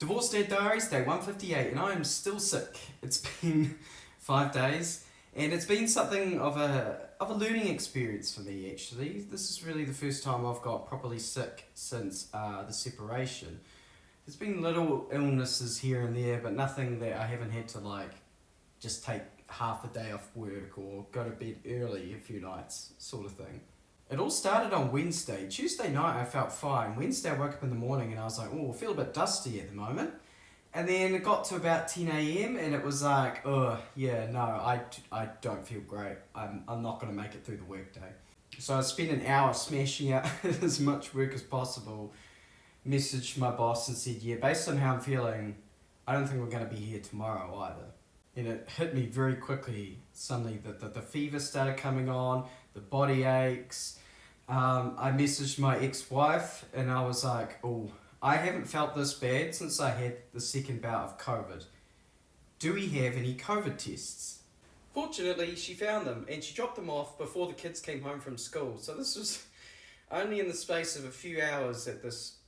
Divorce Dad Diaries, day 158, and I am still sick. It's been 5 days, and it's been something of a learning experience for me, actually. This is really the first time I've got properly sick since the separation. There's been little illnesses here and there, but nothing that I haven't had to, just take half a day off work or go to bed early a few nights, sort of thing. It all started on Wednesday. Tuesday night I felt fine. Wednesday I woke up in the morning and I was like, oh, I feel a bit dusty at the moment. And then it got to about 10 a.m. and it was like, oh, yeah, no, I don't feel great. I'm not going to make it through the workday. So I spent an hour smashing out as much work as possible. Messaged my boss and said, yeah, based on how I'm feeling, I don't think we're going to be here tomorrow either. And it hit me very quickly. Suddenly the fever started coming on, the body aches. I messaged my ex-wife and I was like, oh, I haven't felt this bad since I had the second bout of COVID. Do we have any COVID tests? Fortunately, she found them and she dropped them off before the kids came home from school. So this was only in the space of a few hours that this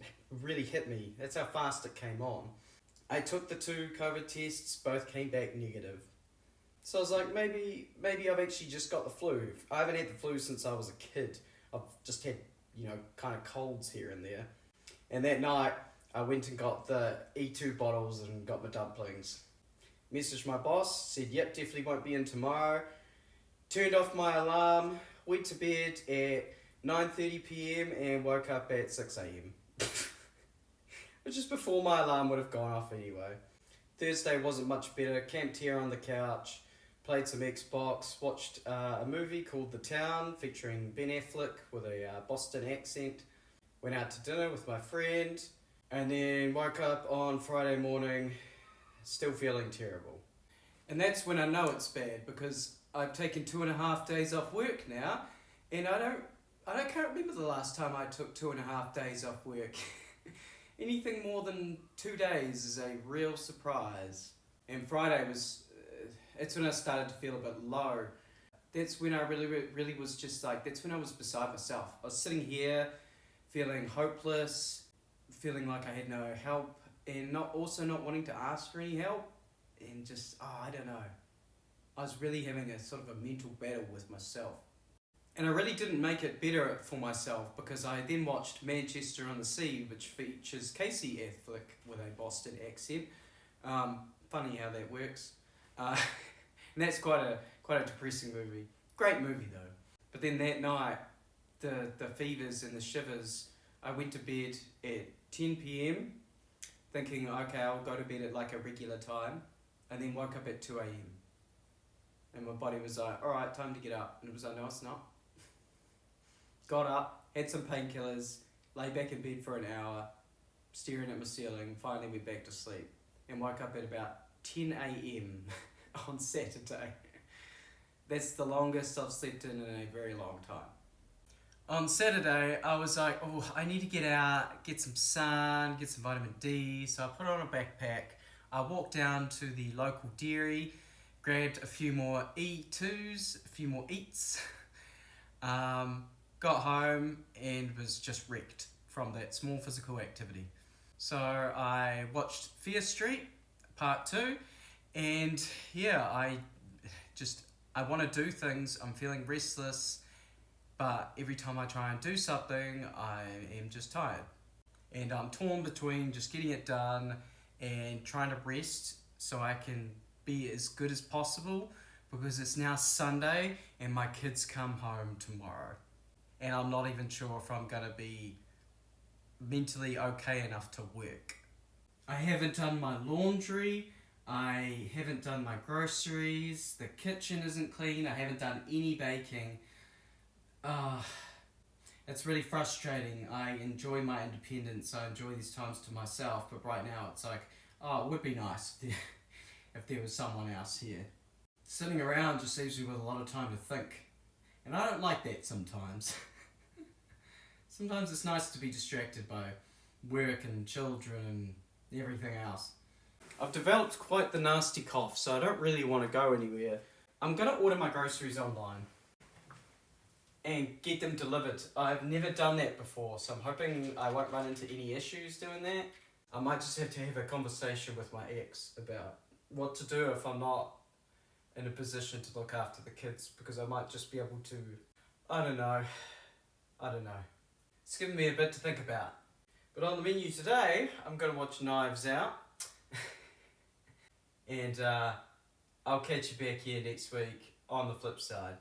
really hit me. That's how fast it came on. I took the 2 COVID tests, both came back negative. So I was like, maybe I've actually just got the flu. I haven't had the flu since I was a kid. I've just had, kind of colds here and there. And that night, I went and got the E2 bottles and got my dumplings. Messaged my boss, said, yep, definitely won't be in tomorrow. Turned off my alarm, went to bed at 9:30 p.m. and woke up at 6 a.m. Which is before my alarm would have gone off anyway. Thursday wasn't much better. Camped here on the couch, played some Xbox, watched a movie called The Town featuring Ben Affleck with a Boston accent. Went out to dinner with my friend and then woke up on Friday morning still feeling terrible. And that's when I know it's bad because I've taken 2.5 days off work now and I can't remember the last time I took 2.5 days off work. Anything more than 2 days is a real surprise. And Friday was, it's when I started to feel a bit low. That's when I really was just like, that's when I was beside myself. I was sitting here feeling hopeless, feeling like I had no help, and not wanting to ask for any help, and just, I don't know. I was really having a sort of a mental battle with myself. And I really didn't make it better for myself because I then watched Manchester on the Sea, which features Casey Affleck with a Boston accent. Funny how that works. And that's quite a depressing movie. Great movie though. But then that night, the fevers and the shivers, I went to bed at 10 p.m. thinking, okay, I'll go to bed at like a regular time, and then woke up at 2 a.m. And my body was like, alright, time to get up. And it was like, no, it's not. Got up, had some painkillers, lay back in bed for an hour, staring at my ceiling, finally went back to sleep, and woke up at about 10 a.m. on Saturday. That's the longest I've slept in a very long time. On Saturday, I was like, oh, I need to get out, get some sun, get some vitamin D, so I put on a backpack. I walked down to the local dairy, grabbed a few more E2s, a few more eats, got home and was just wrecked from that small physical activity. So I watched Fear Street, part 2, and yeah, I want to do things, I'm feeling restless, but every time I try and do something, I am just tired. And I'm torn between just getting it done and trying to rest so I can be as good as possible because it's now Sunday and my kids come home tomorrow. And I'm not even sure if I'm going to be mentally okay enough to work. I haven't done my laundry, I haven't done my groceries, the kitchen isn't clean, I haven't done any baking. It's really frustrating. I enjoy my independence, I enjoy these times to myself, but right now it's like, it would be nice if there was someone else here. Sitting around just leaves me with a lot of time to think, and I don't like that sometimes. Sometimes it's nice to be distracted by work and children and everything else. I've developed quite the nasty cough, so I don't really want to go anywhere. I'm going to order my groceries online and get them delivered. I've never done that before, so I'm hoping I won't run into any issues doing that. I might just have to have a conversation with my ex about what to do if I'm not in a position to look after the kids, because I might just be able to. I don't know. It's given me a bit to think about. But on the menu today, I'm going to watch Knives Out. And I'll catch you back here next week on the flip side.